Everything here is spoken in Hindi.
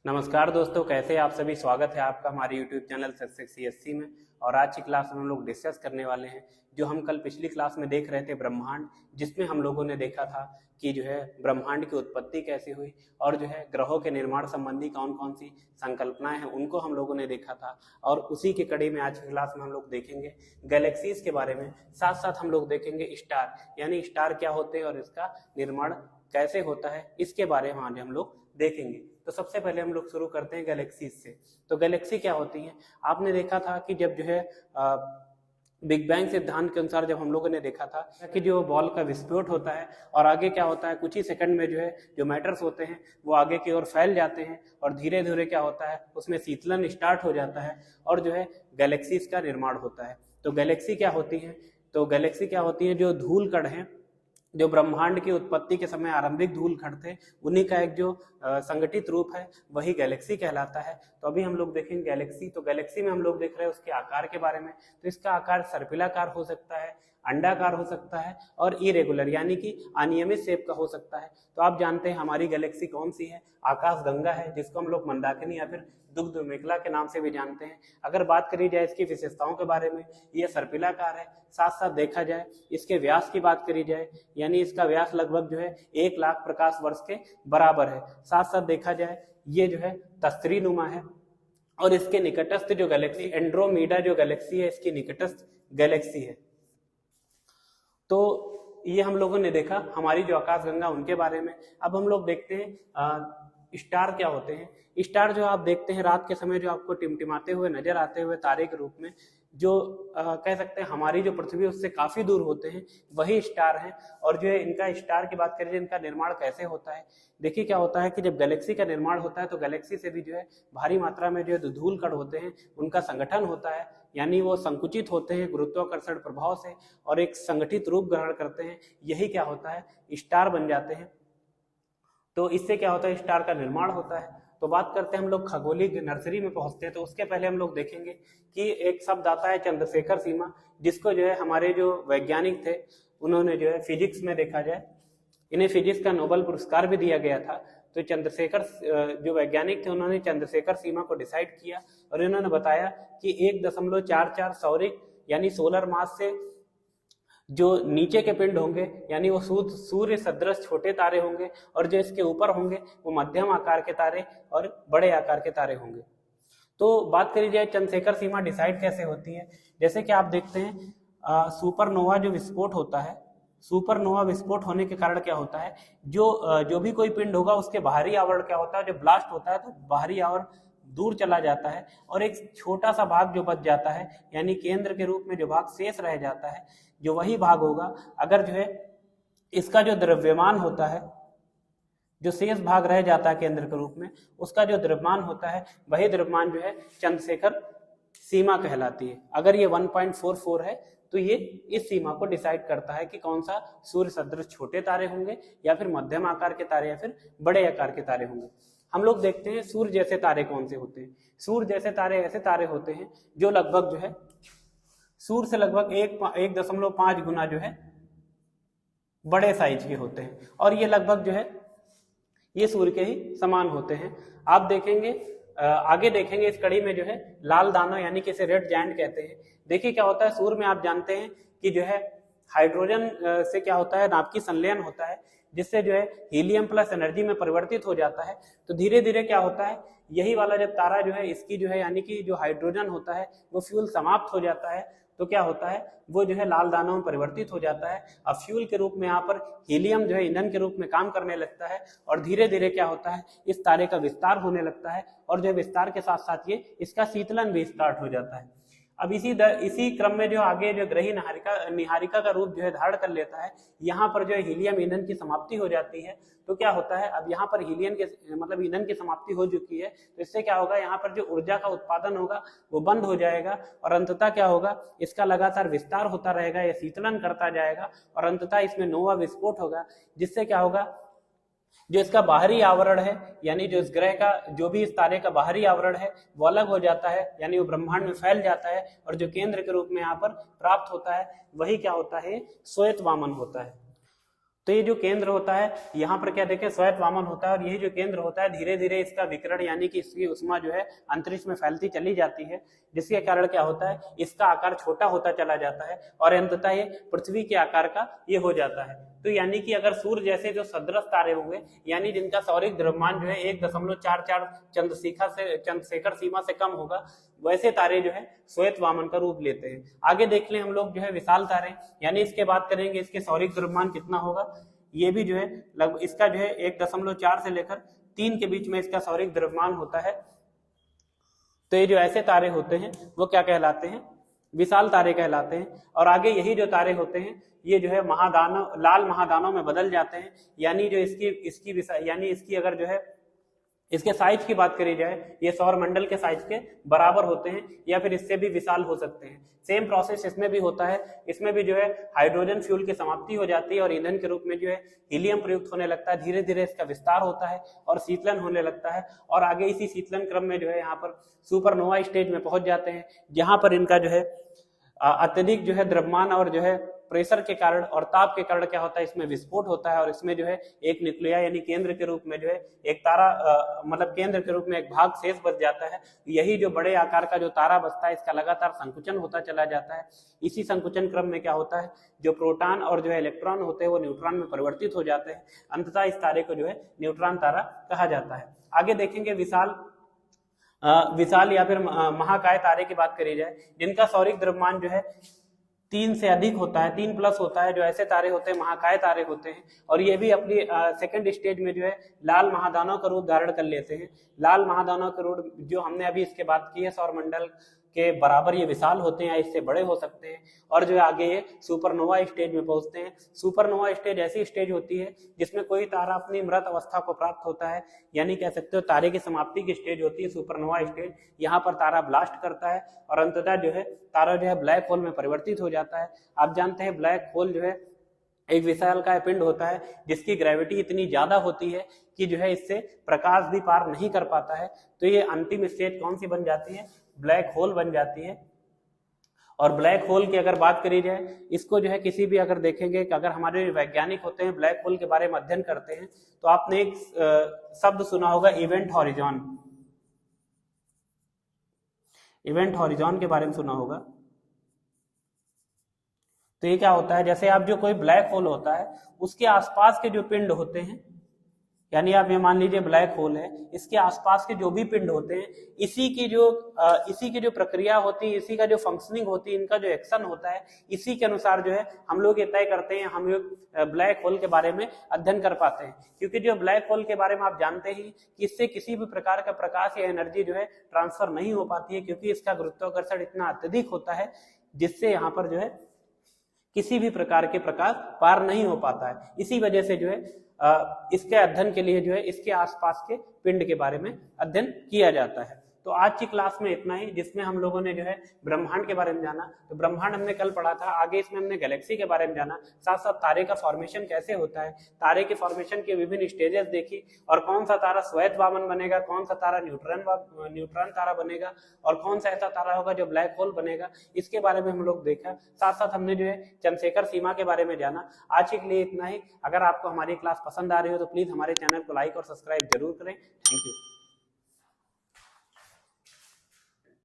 नमस्कार दोस्तों, कैसे आप सभी। स्वागत है आपका हमारे यूट्यूब चैनल सक्सेस सीएससी में। और आज की क्लास में हम लोग डिस्कस करने वाले हैं जो हम कल पिछली क्लास में देख रहे थे ब्रह्मांड, जिसमें हम लोगों ने देखा था कि जो है ब्रह्मांड की उत्पत्ति कैसे हुई और जो है ग्रहों के निर्माण संबंधी कौन कौन सी संकल्पनाएं हैं उनको हम लोगों ने देखा था। और उसी के कड़ी में आज की क्लास में हम लोग देखेंगे गैलेक्सीज के बारे में, साथ साथ हम लोग देखेंगे स्टार, यानी स्टार क्या होते हैं और इसका निर्माण कैसे होता है, इसके बारे में आज हम लोग देखेंगे। तो सबसे पहले हम लोग शुरू करते हैं गैलेक्सीज से। तो गैलेक्सी क्या होती है, आपने देखा था कि जब जो है बिग बैंग सिद्धांत के अनुसार जब हम लोगों ने देखा था कि जो बॉल का विस्फोट होता है और आगे क्या होता है, कुछ ही सेकंड में जो है जो मैटर्स होते हैं वो आगे की ओर फैल जाते हैं और धीरे धीरे क्या होता है उसमें शीतलन स्टार्ट हो जाता है और जो है गैलेक्सीज का निर्माण होता है। तो गैलेक्सी क्या होती है, तो गैलेक्सी क्या होती है, जो धूल कण है, जो ब्रह्मांड की उत्पत्ति के समय आरंभिक धूल कण थे, उन्हीं का एक जो संगठित रूप है वही गैलेक्सी कहलाता है। तो अभी हम लोग देखेंगे गैलेक्सी। तो गैलेक्सी में हम लोग देख रहे हैं उसके आकार के बारे में। तो इसका आकार सर्पिलाकार हो सकता है, अंडाकार हो सकता है और इरेगुलर यानी कि अनियमित शेप का हो सकता है। तो आप जानते हैं हमारी गैलेक्सी कौन सी है, आकाश गंगा है, जिसको हम लोग मंदाकिनी या फिर दुग्ध मेखला के नाम से भी जानते हैं। अगर बात करी जाए इसकी विशेषताओं के बारे में, यह सर्पिलाकार है। साथ साथ देखा जाए इसके व्यास की बात करी जाए, यानी इसका व्यास लगभग जो है 1,00,000 प्रकाश वर्ष के बराबर है। साथ साथ देखा जाए ये जो है तस्त्री नुमा है और इसके निकटस्थ जो गैलेक्सी एंड्रोमीडा जो गैलेक्सी है, इसकी निकटस्थ गैलेक्सी है। तो ये हम लोगों ने देखा हमारी जो आकाशगंगा उनके बारे में। अब हम लोग देखते हैं स्टार क्या होते हैं। स्टार जो आप देखते हैं रात के समय जो आपको टिमटिमाते हुए नजर आते हुए तारे के रूप में, जो कह सकते हैं हमारी जो पृथ्वी उससे काफी दूर होते हैं, वही स्टार हैं। और जो है इनका स्टार की बात करें, इनका निर्माण कैसे होता है, देखिए क्या होता है कि जब गैलेक्सी का निर्माण होता है तो गैलेक्सी से भी जो है भारी मात्रा में जो है धूल कण होते हैं, उनका संगठन होता है, यानी वो संकुचित होते हैं गुरुत्वाकर्षण प्रभाव से और एक संगठित रूप ग्रहण करते हैं। यही क्या होता है, स्टार बन जाते हैं। तो इससे क्या होता है, स्टार का निर्माण होता है। तो बात करते हैं हम लोग खगोलिक नर्सरी में पहुंचते हैं। तो उसके पहले हम लोग देखेंगे कि एक शब्द आता है चंद्रशेखर सीमा, जिसको जो है हमारे जो वैज्ञानिक थे उन्होंने जो है फिजिक्स में देखा जाए, इन्हें फिजिक्स का नोबेल पुरस्कार भी दिया गया था। तो चंद्रशेखर जो वैज्ञानिक थे उन्होंने चंद्रशेखर सीमा को डिसाइड किया और इन्होंने बताया कि 1.44 सौरिक यानी सोलर मास से जो नीचे के पिंड होंगे यानी वो सूर्य सदृश छोटे तारे होंगे और जो इसके ऊपर होंगे वो मध्यम आकार के तारे और बड़े आकार के तारे होंगे। तो बात करी जाए चंद्रशेखर सीमा डिसाइड कैसे होती है, जैसे कि आप देखते हैं सुपरनोवा जो विस्फोट होता है, सुपरनोवा विस्फोट होने के कारण क्या होता है, जो भी कोई पिंड होगा उसके बाहरी आवरण क्या होता है, जो ब्लास्ट होता है तो बाहरी आवरण दूर चला जाता है और एक छोटा सा भाग जो बच जाता है, यानी केंद्र के रूप में जो भाग शेष रह जाता है, जो वही भाग होगा अगर जो है इसका जो द्रव्यमान होता है, जो शेष भाग रह जाता है केंद्र के रूप में, उसका जो द्रव्यमान होता है वही द्रव्यमान जो है चंद्रशेखर सीमा कहलाती है। अगर ये 1.44 है तो ये इस सीमा को डिसाइड करता है कि कौन सा सूर्य सदृश छोटे तारे होंगे या फिर मध्यम आकार के तारे या फिर बड़े आकार के तारे होंगे। हम लोग देखते हैं सूर्य जैसे तारे कौन से होते हैं। सूर्य जैसे तारे ऐसे तारे होते हैं जो लगभग जो है सूर्य से लगभग 1.5 गुना जो है बड़े साइज के होते हैं और ये लगभग जो है ये सूर्य के ही समान होते हैं। आप देखेंगे आगे देखेंगे इस कड़ी में जो है लाल दानव यानी कि इसे रेड जायंट कहते हैं। देखिए क्या होता है, सूर्य में आप जानते हैं कि जो है हाइड्रोजन से क्या होता है, नाभिकीय संलयन होता है, जिससे जो है हीलियम प्लस एनर्जी में परिवर्तित हो जाता है। तो धीरे धीरे क्या होता है, यही वाला जब तारा जो है इसकी जो है यानी कि जो हाइड्रोजन होता है वो फ्यूल समाप्त हो जाता है, तो क्या होता है वो जो है लाल दानों में परिवर्तित हो जाता है। अब फ्यूल के रूप में यहाँ पर हीलियम जो है ईंधन के रूप में काम करने लगता है और धीरे धीरे क्या होता है इस तारे का विस्तार होने लगता है और जो विस्तार के साथ साथ ये इसका शीतलन भी स्टार्ट हो जाता है। अब इसी क्रम में जो आगे जो ग्रही निहारिका का रूप जो है धारण कर लेता है, यहाँ पर जो है हीलियम ईंधन की समाप्ति हो जाती है। तो क्या होता है, अब यहाँ पर हीलियम के मतलब ईंधन की समाप्ति हो चुकी है, तो इससे क्या होगा, यहाँ पर जो ऊर्जा का उत्पादन होगा वो बंद हो जाएगा और अंततः क्या होगा, इसका लगातार विस्तार होता रहेगा, यह शीतलन करता जाएगा और अंततः इसमें नोवा विस्फोट होगा, जिससे क्या होगा जो इसका बाहरी आवरण है, यानी जो इस ग्रह का जो भी इस तारे का बाहरी आवरण है वो अलग हो जाता है, यानी वो ब्रह्मांड में फैल जाता है और जो केंद्र के रूप में यहाँ पर प्राप्त होता है वही क्या होता है, श्वेत वामन होता है। तो ये जो केंद्र होता है यहाँ पर क्या देखें श्वेत वामन होता है, और यही जो केंद्र होता है धीरे धीरे इसका विकिरण यानी कि इसकी उष्मा जो है अंतरिक्ष में फैलती चली जाती है, जिसके कारण क्या होता है इसका आकार छोटा होता चला जाता है और अंततः ये पृथ्वी के आकार का ये हो जाता है। तो यानी कि अगर सूर्य जैसे जो सदृश तारे होंगे यानी जिनका सौरिक द्रव्यमान जो है 1.44 चंद्रशेखर सीमा से कम होगा, वैसे तारे जो है श्वेत वामन का रूप लेते हैं। आगे देख लें हम लोग जो है विशाल तारे, यानी इसके बात करेंगे इसके सौरिक द्रव्यमान कितना होगा। ये भी जो है लगभग इसका जो है 1.4 से लेकर 3 के बीच में इसका सौरिक द्रव्यमान होता है। तो ये जो ऐसे तारे होते हैं वो क्या कहलाते हैं, विशाल तारे कहलाते हैं। और आगे यही जो तारे होते हैं ये जो है महादानव, लाल महादानव में बदल जाते हैं, यानी जो इसकी अगर जो है इसके साइज की बात करी जाए ये सौर मंडल के साइज के बराबर होते हैं या फिर इससे भी विशाल हो सकते हैं। सेम प्रोसेस इसमें भी होता है, इसमें भी जो है हाइड्रोजन फ्यूल की समाप्ति हो जाती है और ईंधन के रूप में जो है हीलियम प्रयुक्त होने लगता है। धीरे धीरे इसका विस्तार होता है और शीतलन होने लगता है, और आगे इसी शीतलन क्रम में जो है यहाँ पर सुपरनोवा स्टेज में पहुंच जाते हैं, जहां पर इनका जो है अत्यधिक जो है द्रव्यमान और जो है प्रेशर के कारण और ताप के कारण क्या होता है इसमें विस्फोट होता है, और इसमें जो है एक न्यूक्लिया यानी केंद्र के रूप में जो है एक तारा मतलब केंद्र के रूप में एक भाग शेष बच जाता है। यही जो बड़े आकार का जो तारा बचता है इसका लगातार संकुचन होता चला जाता है। इसी संकुचन क्रम में क्या होता है जो प्रोटॉन और जो है इलेक्ट्रॉन होते हैं वो न्यूट्रॉन में परिवर्तित हो जाते हैं। अंततः इस तारे को जो है न्यूट्रॉन तारा कहा जाता है। आगे देखेंगे विशाल या फिर महाकाय तारे की बात करी जाए जिनका सौरिक द्रव्यमान जो है 3 से अधिक होता है, 3 प्लस होता है। जो ऐसे तारे होते हैं महाकाय तारे होते हैं, और ये भी अपनी सेकंड स्टेज में जो है लाल महादानव का रूप धारण कर लेते हैं। लाल महादानव का रूप जो हमने अभी इसके बात की है सौर मंडल के बराबर ये विशाल होते हैं या इससे बड़े हो सकते हैं, और जो आगे ये सुपरनोवा स्टेज में पहुंचते हैं। सुपरनोवा स्टेज ऐसी स्टेज होती है जिसमें कोई तारा अपनी मृत अवस्था को प्राप्त होता है, यानी कह सकते हो तारे की समाप्ति की स्टेज होती है सुपरनोवा स्टेज। यहाँ पर तारा ब्लास्ट करता है और अंततः जो है तारा जो है ब्लैक होल में परिवर्तित हो जाता है। आप जानते हैं ब्लैक होल जो है एक विशालकाय पिंड होता है जिसकी ग्रेविटी इतनी ज्यादा होती है कि जो है इससे प्रकाश भी पार नहीं कर पाता है। तो ये अंतिम स्टेज कौन सी बन जाती है, ब्लैक होल बन जाती है। और ब्लैक होल की अगर बात करी जाए इसको जो है किसी भी अगर देखेंगे कि अगर हमारे वैज्ञानिक होते हैं ब्लैक होल के बारे में अध्ययन करते हैं तो आपने एक शब्द सुना होगा इवेंट हॉरिजॉन। इवेंट हॉरिजॉन के बारे में सुना होगा। तो ये क्या होता है, जैसे आप जो कोई ब्लैक होल होता है उसके आसपास के जो पिंड होते हैं, यानी आप ये मान लीजिए ब्लैक होल है, इसके आसपास के जो भी पिंड होते हैं इसी की जो प्रक्रिया होती है, इसी का जो फंक्शनिंग होती है, इनका जो एक्शन होता है, इसी के अनुसार जो है हम लोग ये तय करते हैं हम लोग ब्लैक होल के बारे में अध्ययन कर पाते हैं। क्योंकि जो ब्लैक होल के बारे में आप जानते हैं कि इससे किसी भी प्रकार का प्रकाश या एनर्जी जो है ट्रांसफर नहीं हो पाती है, क्योंकि इसका गुरुत्वाकर्षण इतना अत्यधिक होता है जिससे यहाँ पर जो है किसी भी प्रकार के प्रकाश पार नहीं हो पाता है। इसी वजह से जो है इसके अध्ययन के लिए जो है इसके आसपास के पिंड के बारे में अध्ययन किया जाता है। तो आज की क्लास में इतना ही, जिसमें हम लोगों ने जो है ब्रह्मांड के बारे में जाना। तो ब्रह्मांड हमने कल पढ़ा था, आगे इसमें हमने गैलेक्सी के बारे में जाना, साथ साथ तारे का फॉर्मेशन कैसे होता है, तारे के फॉर्मेशन के विभिन्न स्टेजेस देखी, और कौन सा तारा श्वेत वामन बनेगा, कौन सा तारा न्यूट्रॉन तारा बनेगा, और कौन सा ऐसा तारा होगा जो ब्लैक होल बनेगा, इसके बारे में हम लोग देखा। साथ साथ हमने जो है चंद्रशेखर सीमा के बारे में जाना। आज के लिए इतना ही। अगर आपको हमारी क्लास पसंद आ रही हो तो प्लीज हमारे चैनल को लाइक और सब्सक्राइब जरूर करें। Thank you.